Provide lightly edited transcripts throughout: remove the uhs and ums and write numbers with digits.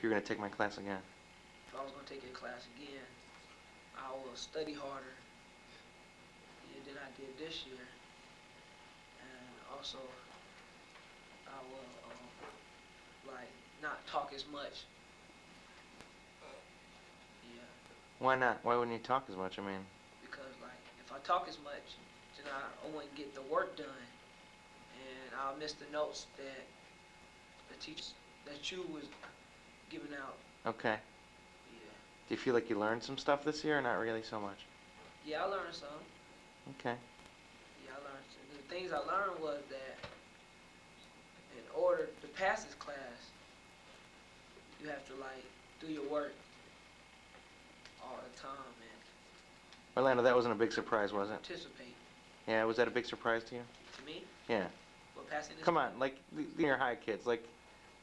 if you're going to take my class again? If I was going to take your class again, I will study harder than I did this year. And also, I will, like, not talk as much. Yeah. Why not? Why wouldn't you talk as much? I mean, Because, like, if I talk as much, then I wouldn't get the work done. And I'll miss the notes that the teachers, that you was giving out. okay. Yeah. Do you feel like you learned some stuff this year or not really so much? Yeah, I learned some. Okay. Yeah, I learned some. The things I learned was that in order to pass this class, you have to, like, do your work all the time and Orlando, that wasn't a big surprise, was it? participate. Yeah, was that a big surprise to you? To me, Yeah. for passing this Come on, like, the junior high kids, like,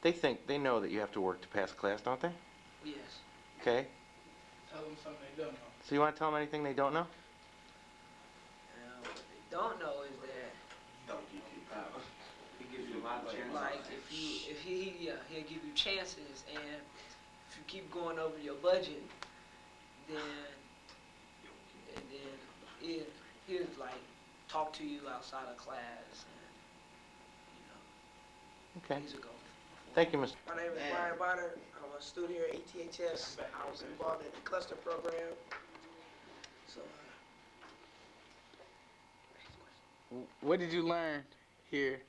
they know that you have to work to pass class, don't they? Yes. Okay. Tell them something they don't know. So you want to tell them anything they don't know? What they don't know is that, Don't get kicked out. He gives you a lot of chances. like, he'll give you chances, and if you keep going over your budget, then he'll like talk to you outside of class, and Okay. things will go. Thank you, Mr. My name is Brian Bonner. I'm a student here at ETHS. I was involved in the cluster program. So, What did you learn here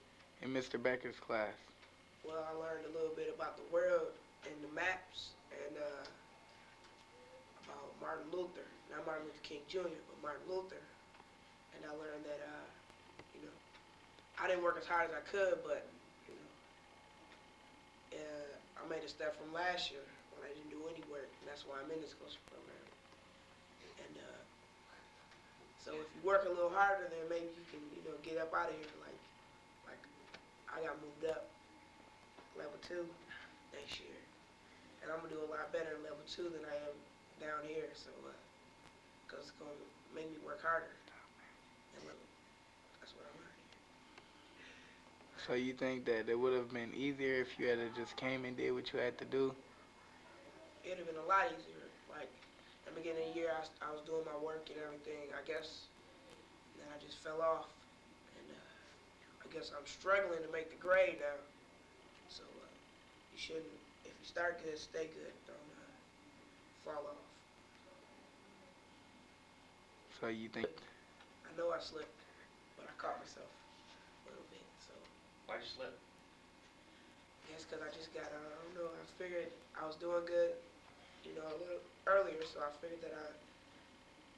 in Mr. Becker's class? well, I learned a little bit about the world and the maps and about Martin Luther. Not Martin Luther King Jr., but Martin Luther. And I learned that, I didn't work as hard as I could, but, I made a step from last year when I didn't do any work, and that's why I'm in this cluster program. And so if you work a little harder, then maybe you can, get up out of here. Like I got moved up level 2 next year, and I'm gonna do a lot better in level 2 than I am down here. So, cause it's gonna make me work harder. And that's what I'm learning. So you think that it would have been easier if you had just came and did what you had to do? It'd have been a lot easier. Like, at the beginning of the year, I was doing my work and everything, I guess, and then I just fell off. And I guess I'm struggling to make the grade now. So you shouldn't, if you start good, stay good. Don't fall off. So you think? I know I slipped, but I caught myself a little bit. So Why'd you slip? I guess because I just got, I don't know, I figured I was doing good, a little earlier, so I figured that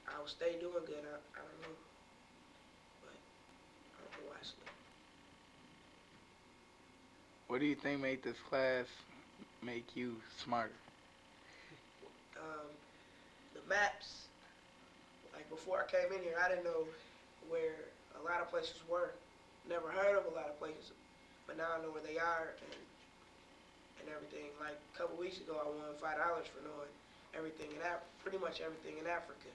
I would stay doing good. I don't know, but I don't know why I slipped. What do you think made this class make you smarter? The maps, like before I came in here, I didn't know where a lot of places were. Never heard of a lot of places, but now I know where they are and everything. Like a couple weeks ago, I won $5 for knowing everything in pretty much everything in Africa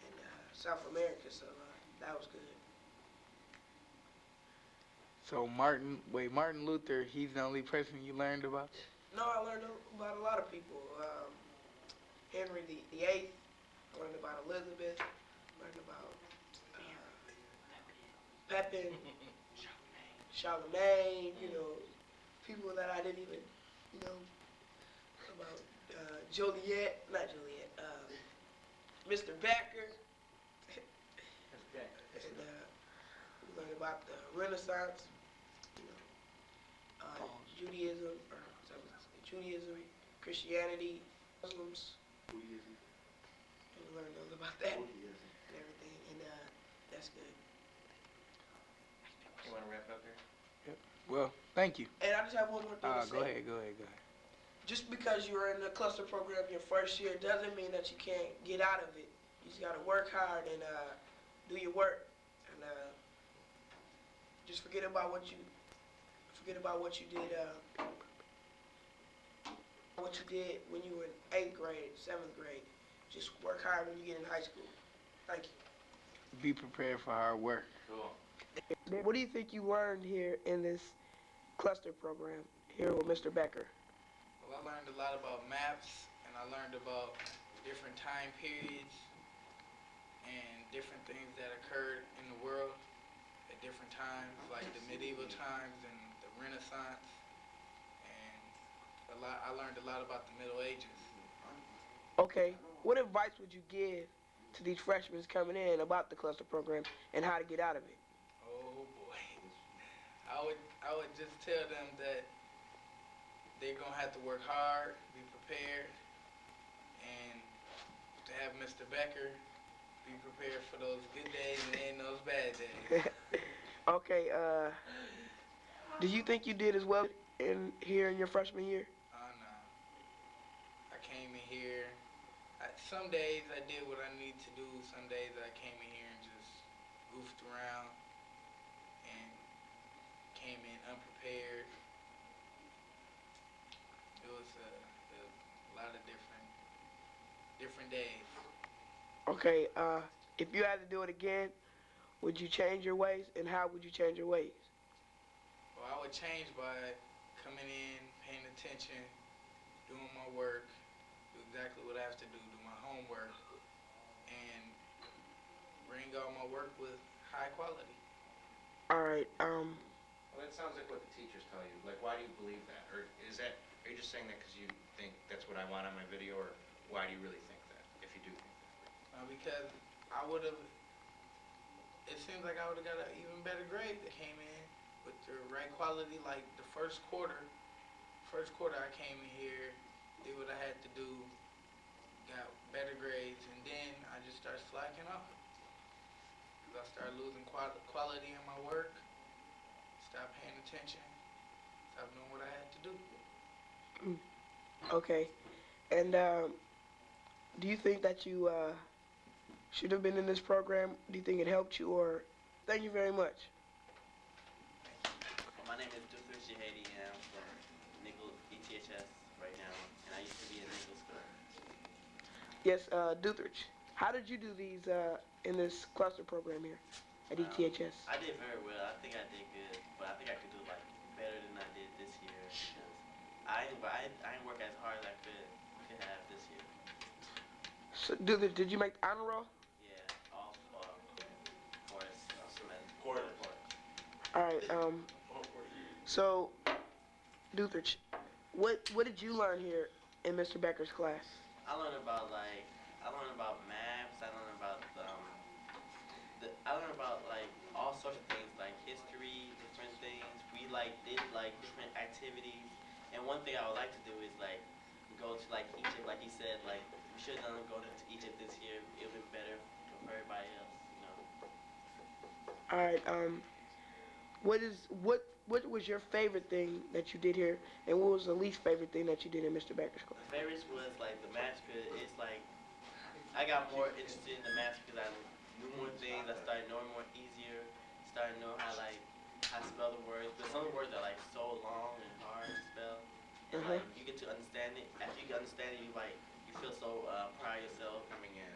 and South America. So that was good. So Martin Luther, he's the only person you learned about? No, I learned about a lot of people. Henry VIII. I learned about Elizabeth. Learned about Pepin, Charlemagne. People that I didn't even, about Joliet, not Joliet. Mr. Becker. And we learned about the Renaissance. Judaism, Christianity, Muslims. Buddhism. And we learned all about that and everything, and that's good. You want to wrap up here? Yep. Well, thank you. And I just have one more thing to say. Go ahead. Just because you're in the cluster program your first year doesn't mean that you can't get out of it. You just gotta work hard and do your work, and just forget about what you did when you were in 8th grade, 7th grade. Just work hard when you get in high school. Thank you. Be prepared for hard work. Cool. What do you think you learned here in this cluster program here with Mr. Becker? Well, I learned a lot about maps, and I learned about different time periods and different things that occurred in the world at different times, like the medieval times and the Renaissance, and I learned a lot about the Middle Ages. Okay, what advice would you give to these freshmen coming in about the cluster program and how to get out of it? Oh boy, I would just tell them that they're gonna have to work hard, be prepared, and to have Mr. Becker be prepared for those good days and those bad days. Okay, do you think you did as well here in your freshman year? Oh no, I came in here. Some days I did what I needed to do. Some days I came in here and just goofed around and came in unprepared. It was a lot of different days. Okay, if you had to do it again, would you change your ways, and how would you change your ways? Well, I would change by coming in, paying attention, doing my work, do exactly what I have to do my homework, and bring all my work with high quality. All right, Well, that sounds like what the teachers tell you. Like, why do you believe that? Or are you just saying that because you think that's what I want on my video, or why do you really think that, if you do think that? Because I would have, it seems like I would have got an even better grade that came in with the right quality. Like the first quarter I came in here, did what I had to do, got better grades, and then I just started slacking off. Because I started losing quality in my work, stopped paying attention, stopped doing what I had to do. okay, and do you think that you should have been in this program? Do you think it helped you, or thank you very much? My name is Duther Shahedi, and I'm from Nichols ETHS right now, and I used to be in Nichols School. Yes, Duthridge, how did you do these in this cluster program here at ETHS? I did very well. I think I did good, but I think I could do like better than I did this year because I didn't work as hard as I could have this year. So, Duthridge, did you make the honor roll? Yeah, all course semester. Quarter. All right, so, Duthridge, what did you learn here in Mr. Becker's class? I learned about maps. I learned about like all sorts of things like history, different things. We did different activities. And one thing I would like to do is like go to like Egypt, like he said, like we should have done go to Egypt this year. It would be better for everybody else, you know. All right, what was your favorite thing that you did here, and what was the least favorite thing that you did in Mr. Becker's class? The favorites was like the maths because it's like I got more interested in the maths because I knew more things. I started knowing more easier. Started knowing how to spell the words. But some of the words are like so long and hard to spell. And like you get to understand it. After you get understand it, you feel so proud of yourself. Coming in,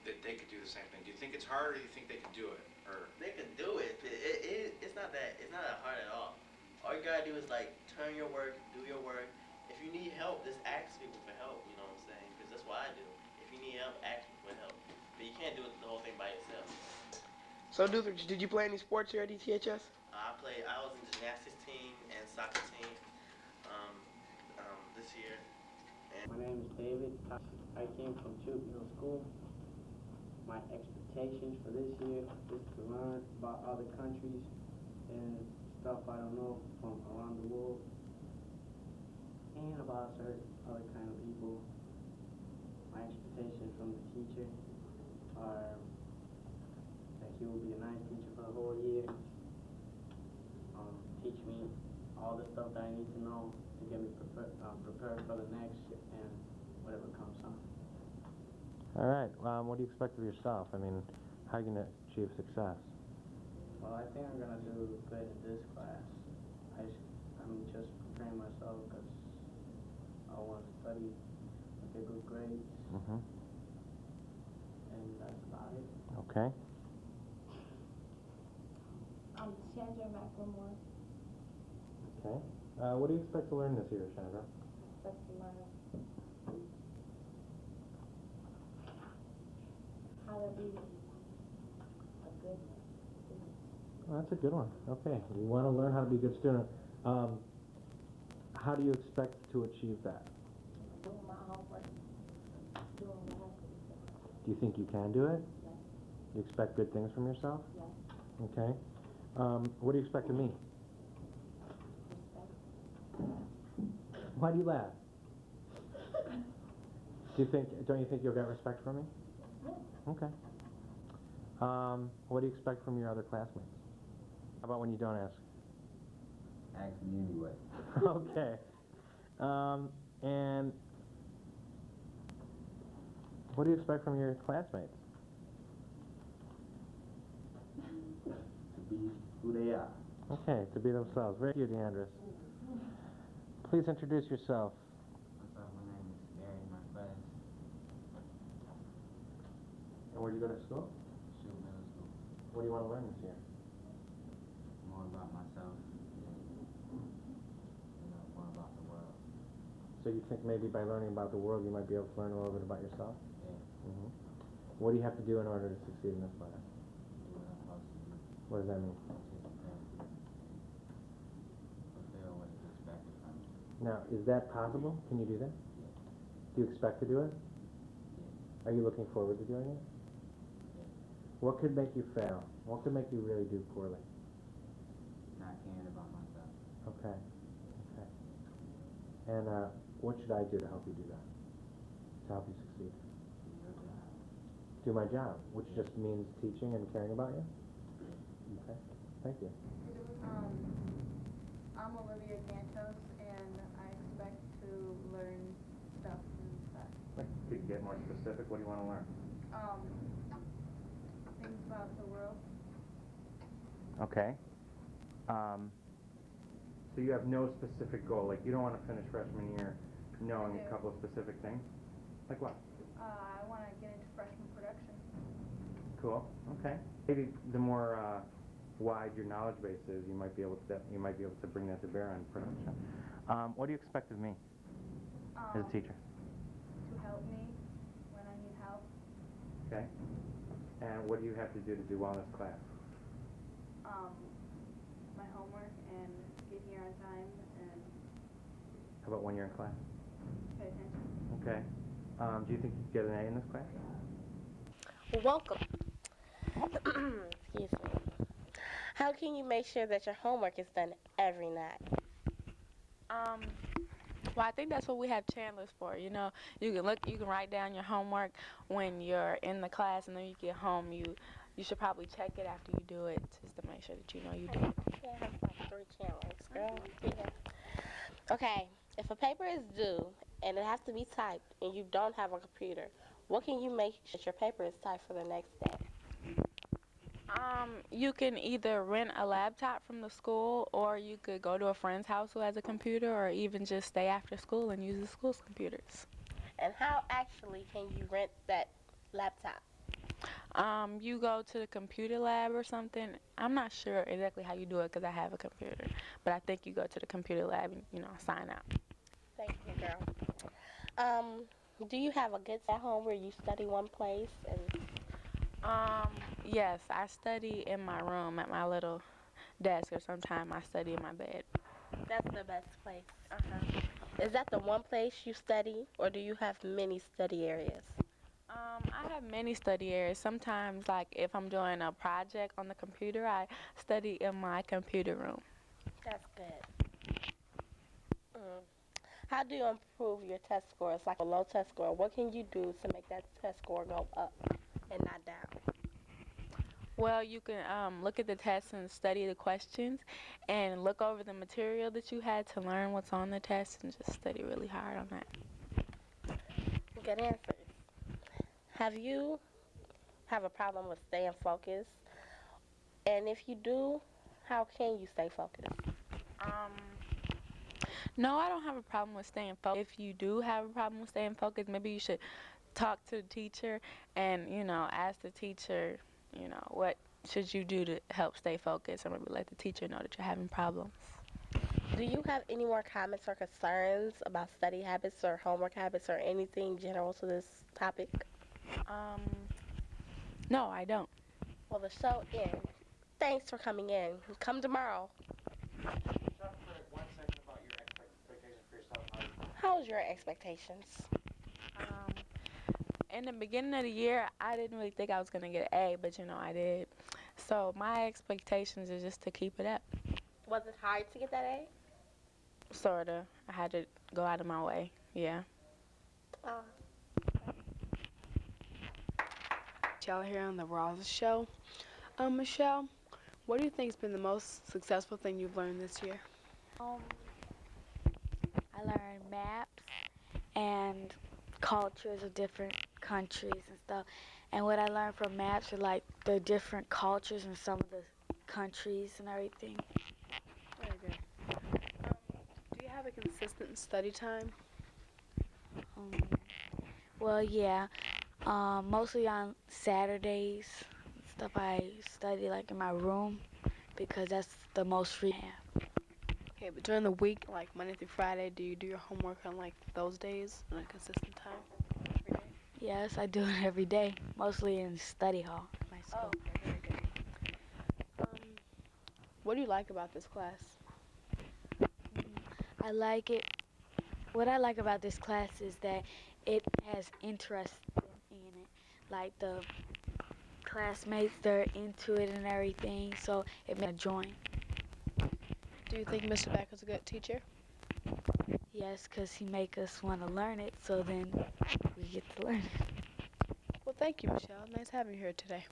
that they could do the same thing. Do you think it's hard, or do you think they could do it? Or They can do it. It's not that hard at all. All you gotta do is like turn your work, do your work. If you need help, just ask people for help. You know what I'm saying? Because that's what I do. If you need help, ask people for help. But you can't do the whole thing by yourself. So, Duthridge, did you play any sports here at ETHS? I was in the gymnastics team and soccer team this year. My name is David. I came from Chute Middle School. My expectations for this year is to learn about other countries and stuff I don't know from around the world, and about certain other kind of people. My expectations from the teacher are that he will be a nice teacher for the whole year, teach me all the stuff that I need to know to get me prepared for the next and whatever comes on. All right. What do you expect of yourself? I mean, how are you going to achieve success? Well, I think I'm gonna do good in this class. I'm just preparing myself because I want to study, get good grades, and that's about it. Okay. I'm Sandra McLemore. Okay. What do you expect to learn this year, Chandra? Let's see. That's a good one. Okay, you want to learn how to be a good student. How do you expect to achieve that? Doing my homework. Doing what I have to do. Do you think you can do it? You expect good things from yourself? Yes. Okay. What do you expect of me? Respect. Why do you laugh? Don't you think you'll get respect from me? Yeah. Okay. What do you expect from your other classmates? How about when you don't ask? Ask me anyway. Okay. And what do you expect from your classmates? To be who they are. Okay, to be themselves. Very good, DeAndres. Please introduce yourself. What's up? My name is Gary, my class. And where do you go to school? Shoot Middle School. What do you want to learn this year? More about myself. More about the world. So you think maybe by learning about the world you might be able to learn a little bit about yourself? Yeah. Mm-hmm. What do you have to do in order to succeed in this class? Do what I'm supposed to do. What does that mean? Fulfill what is expected from me. Now, is that possible? Can you do that? Yeah. Do you expect to do it? Yeah. Are you looking forward to doing it? Yeah. What could make you fail? What could make you really do poorly? Not caring about myself. Okay. Okay. And what should I do to help you do that? To help you succeed? Do your job. Do my job, which just means teaching and caring about you? Okay. Thank you. I'm Olivia Santos, and I expect to learn stuff and such. Could you get more specific? What do you want to learn? Things about the world. Okay. So you have no specific goal, like you don't want to finish freshman year knowing I do. a couple of specific things? Like what? I want to get into freshman production. Cool. Okay. Maybe the more wide your knowledge base is, you might be able to bring that to bear on production. What do you expect of me as a teacher? To help me when I need help. Okay. And what do you have to do well in this class? My homework and get here on time and How about when you're in class? pay attention. Okay. Do you think you could get an A in this class? Welcome. Excuse me. How can you make sure that your homework is done every night? Well, I think that's what we have Chandlers for. You know, you can write down your homework when you're in the class, and then you get home, you should probably check it after you do it, just to make sure that you know you did it. Yeah, I have like 3 Chandlers, girl. Yeah. Okay, if a paper is due and it has to be typed and you don't have a computer, what can you make sure your paper is typed for the next day? You can either rent a laptop from the school, or you could go to a friend's house who has a computer, or even just stay after school and use the school's computers. And how actually can you rent that laptop? You go to the computer lab or something. I'm not sure exactly how you do it because I have a computer, but I think you go to the computer lab and, sign out. Thank you, girl. Do you have a good at home where you study one place? Yes, I study in my room at my little desk, or sometimes I study in my bed. That's the best place. Is that the one place you study, or do you have many study areas? I have many study areas. Sometimes, like if I'm doing a project on the computer, I study in my computer room. That's good. How do you improve your test scores, like a low test score? What can you do to make that test score go up and not down? Well, you can look at the tests and study the questions, and look over the material that you had to learn what's on the test, and just study really hard on that. Good answers. Have you have a problem with staying focused? And if you do, how can you stay focused? No, I don't have a problem with staying focused. If you do have a problem with staying focused, maybe you should talk to the teacher and, ask the teacher, what should you do to help stay focused, or maybe let the teacher know that you're having problems. Do you have any more comments or concerns about study habits or homework habits or anything general to this topic? No, I don't. Well, the show ends. Thanks for coming in. Come tomorrow. Talk for 1 second about your expectations for yourself. How's your expectations? In the beginning of the year, I didn't really think I was going to get an A, but you know, I did. So my expectations is just to keep it up. Was it hard to get that A? Sorta. I had to go out of my way. Yeah. Michelle here on the Ross Show. Michelle, what do you think has been the most successful thing you've learned this year? I learned maps and cultures of different countries and stuff. And what I learned from maps are like the different cultures in some of the countries and everything. Very good. Do you have a consistent study time? Well, yeah. Mostly on Saturdays and stuff I study like in my room because that's the most free I have. Okay, but during the week, like Monday through Friday, do you do your homework on like those days on a consistent time? Every day? Yes, I do it every day, mostly in study hall at my school. Okay, very good. What do you like about this class? I like it. What I like about this class is that it has interest in it. Like the classmates, they're into it and everything, so it made a join. Do you think Mr. Becker's a good teacher? Yes, because he make us want to learn it, so then we get to learn it. Well, thank you, Michelle. Nice having you here today.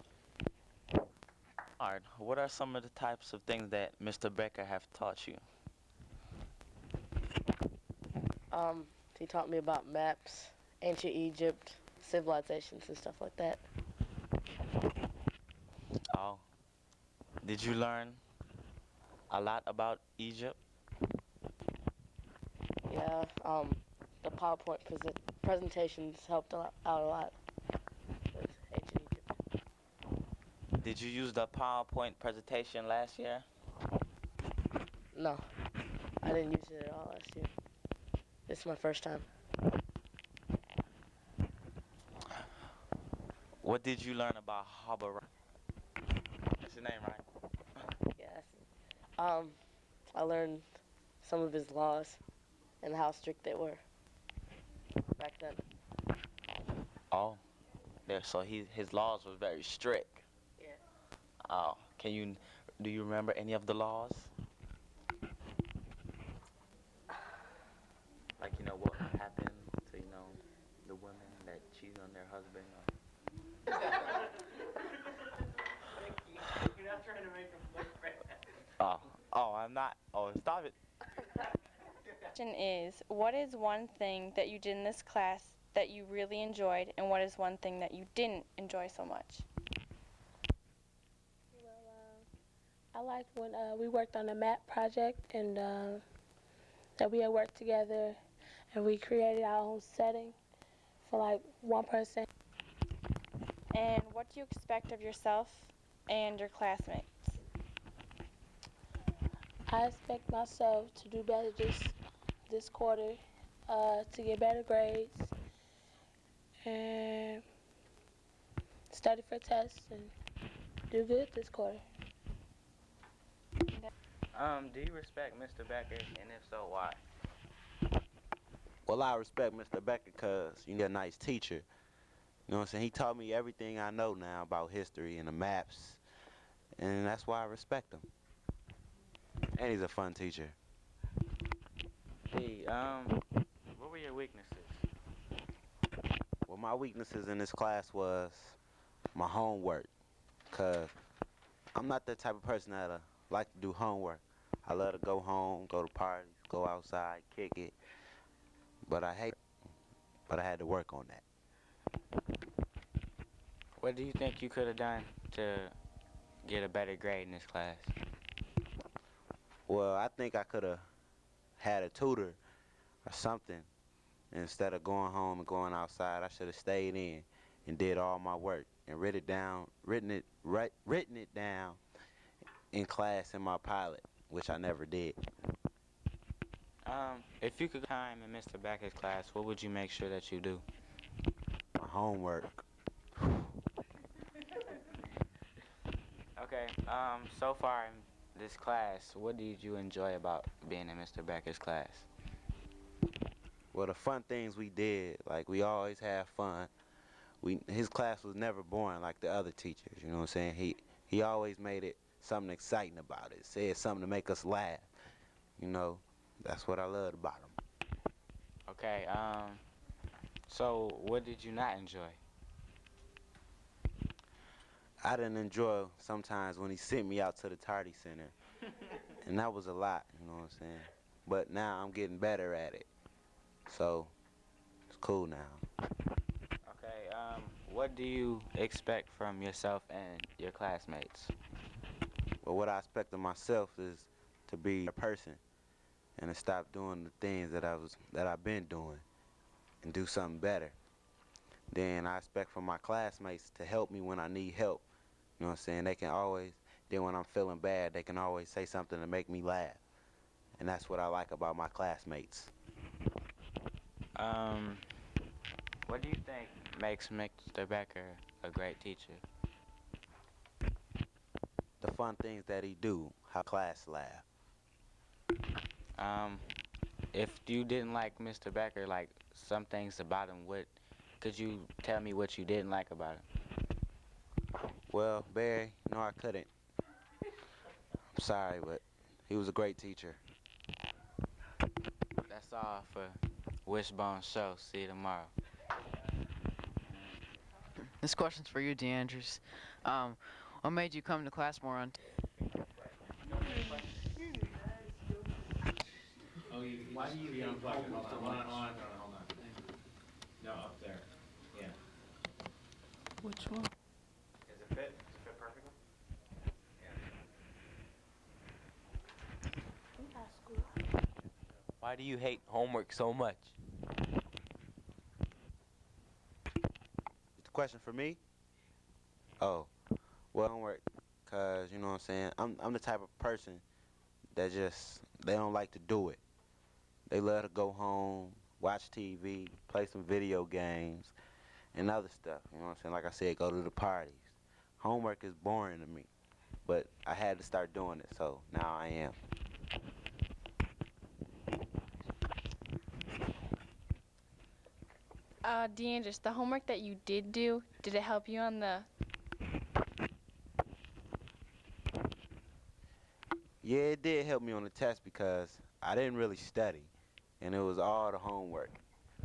Art, what are some of the types of things that Mr. Becker have taught you? He taught me about maps, ancient Egypt, civilizations and stuff like that. Oh. Did you learn a lot about Egypt? Yeah, the PowerPoint presentations helped out a lot with ancient Egypt. Did you use the PowerPoint presentation last year? No, I didn't use it at all last year. This is my first time. What did you learn about Hammurabi? That's your name, right? Yes. I learned some of his laws and how strict they were back then. Oh, there. So his laws was very strict. Yeah. Oh, do you remember any of the laws? Like, you know, what happened to, you know, the women that cheat on their husband? You're not trying to make him look bad. I'm not. Oh, stop it. Question is, what is one thing that you did in this class that you really enjoyed, and what is one thing that you didn't enjoy so much? I liked when we worked on a map project and that we had worked together and we created our own setting for like one person. And what do you expect of yourself and your classmates? I expect myself to do better this quarter, to get better grades and study for tests and do good this quarter. Do you respect Mr. Becker, and if so, why? Well, I respect Mr. Becker because you're a nice teacher. You know what I'm saying? He taught me everything I know now about history and the maps, and that's why I respect him. And he's a fun teacher. Hey, what were your weaknesses? Well, my weaknesses in this class was my homework, because I'm not that type of person that like to do homework. I love to go home, go to parties, go outside, kick it. But I had to work on that. What do you think you could have done to get a better grade in this class? Well, I think I could have had a tutor or something. Instead of going home and going outside, I should have stayed in and did all my work and written it down in class in my pilot, which I never did. If you could time in Mr. Becker's class, what would you make sure that you do? My homework. Okay, Okay, so far in this class, what did you enjoy about being in Mr. Becker's class? Well, the fun things we did, like we always had fun. His class was never boring like the other teachers, you know what I'm saying? He always made it something exciting about it, said something to make us laugh. You know, that's what I loved about him. Okay, so what did you not enjoy? I didn't enjoy sometimes when he sent me out to the tardy center. And that was a lot, you know what I'm saying? But now I'm getting better at it. So, it's cool now. Okay, what do you expect from yourself and your classmates? Well, what I expect of myself is to be a person and to stop doing the things that I've been doing and do something better. Then I expect from my classmates to help me when I need help. You know what I'm saying? They can always, then when I'm feeling bad, they can always say something to make me laugh. And that's what I like about my classmates. What do you think makes Mr. Becker a great teacher? The fun things that he do, how class laugh. If you didn't like Mr. Becker, like some things about him, could you tell me what you didn't like about him? Well, Barry, no, I couldn't. I'm sorry, but he was a great teacher. That's all for Wishbone Show. See you tomorrow. This question's for you, DeAndres. What made you come to class more on? Why do you unplug it? Hold on. No, up there. Yeah. Which one? Does it fit? Does it fit perfectly? Why do you hate homework so much? It's a question for me? Oh, well, homework, cause you know what I'm saying. I'm the type of person that they don't like to do it. They love to go home, watch TV, play some video games, and other stuff. You know what I'm saying? Like I said, go to the parties. Homework is boring to me, but I had to start doing it, so now I am. DeAndres, the homework that you did do, did it help you on the... Yeah, it did help me on the test because I didn't really study, and it was all the homework.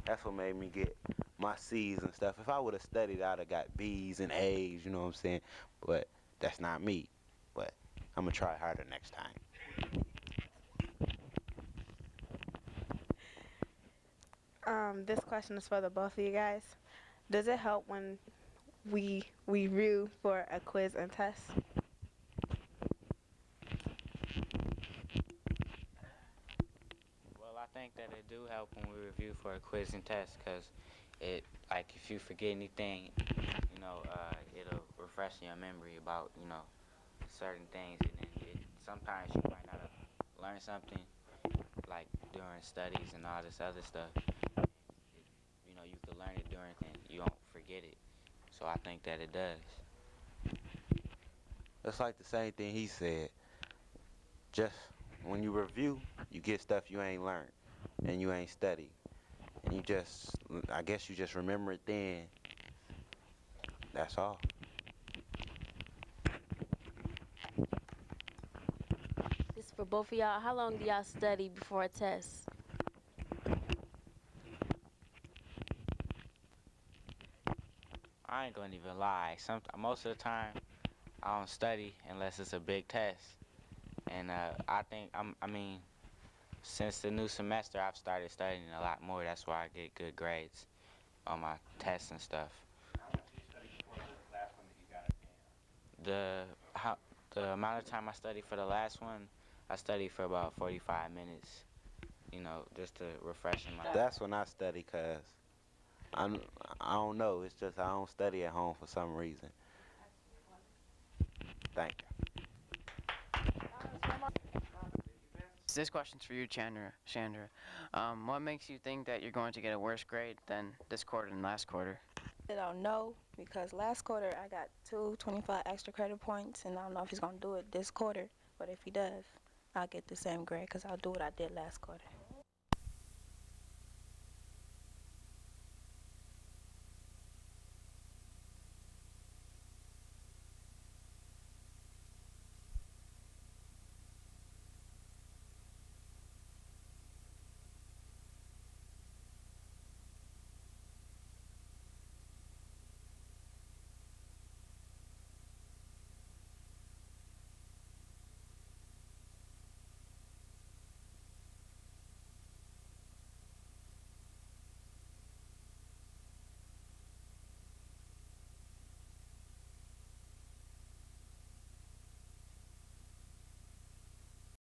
That's what made me get my C's and stuff. If I would have studied, I'd have got B's and A's, you know what I'm saying? But that's not me. But I'm going to try harder next time. This question is for the both of you guys. Does it help when we review for a quiz and test? Well, I think that it do help when we review for a quiz and test, because it, like, if you forget anything, you know, it'll refresh your memory about, you know, certain things, and then sometimes you might not have learned something, like during studies and all this other stuff. You know, you could learn it during and you don't forget it. So I think that it does. That's like the same thing he said. Just when you review, you get stuff you ain't learned and you ain't studied. And you just, I guess you just remember it then. That's all. This is for both of y'all. How long do y'all study before a test? I ain't gonna even lie. Most of the time, I don't study unless it's a big test. And I think, I mean, since the new semester, I've started studying a lot more. That's why I get good grades on my tests and stuff. How much did you study before the last one that you got at The amount of time I studied for the last one, I studied for about 45 minutes, you know, just to refresh my... That's when I study, cause I don't know. It's just I don't study at home for some reason. Thank you. This question's for you, Chandra. What makes you think that you're going to get a worse grade than this quarter and last quarter? I don't know because last quarter I got 225 extra credit points, and I don't know if he's gonna do it this quarter. But if he does, I'll get the same grade because I'll do what I did last quarter.